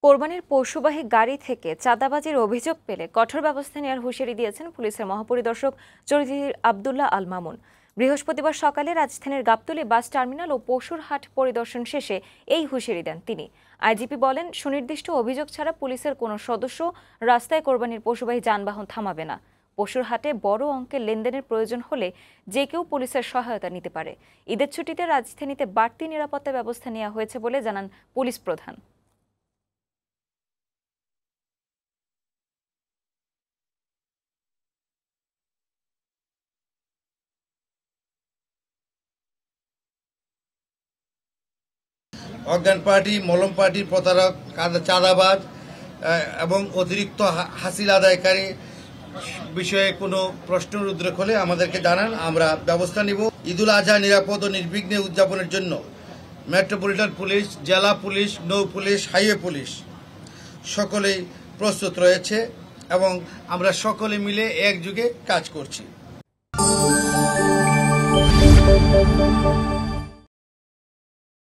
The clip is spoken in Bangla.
কোরবানির পশুবাহী গাড়ি থেকে চাঁদাবাজির অভিযোগ পেলে কঠোর ব্যবস্থা নেওয়ার হুঁশিয়ারি দিয়েছেন পুলিশের মহাপরিদর্শক চৌধুরী আব্দুল্লাহ আল মামুন। বৃহস্পতিবার সকালে রাজধানীর গাবতলী বাস টার্মিনাল ও পশুর হাট পরিদর্শন শেষে এই হুঁশিয়ারি দেন তিনি। আইজিপি বলেন, সুনির্দিষ্ট অভিযোগ ছাড়া পুলিশের কোনো সদস্য রাস্তায় কোরবানির পশুবাহী যানবাহন থামাবে না। পশুর হাটে বড় অঙ্কের লেনদেনের প্রয়োজন হলে যে কেউ পুলিশের সহায়তা নিতে পারে। ঈদের ছুটিতে রাজধানীতে বাড়তি নিরাপত্তা ব্যবস্থা নেওয়া হয়েছে বলে জানান পুলিশ প্রধান। অজ্ঞান পার্টি, মলম পার্টির প্রতারক, চাঁদাবাজ এবং অতিরিক্ত হাসিল আদায়কারী বিষয়ে কোনো প্রশ্নের উদ্রেক হলে আমাদেরকে জানান, আমরা ব্যবস্থা নিব। ঈদুল আজহা নিরাপদ ও নির্বিঘ্নে উদযাপনের জন্য মেট্রোপলিটন পুলিশ, জেলা পুলিশ, নৌ পুলিশ, হাইওয়ে পুলিশ সকলেই প্রস্তুত রয়েছে এবং আমরা সকলে মিলে একযোগে কাজ করছি।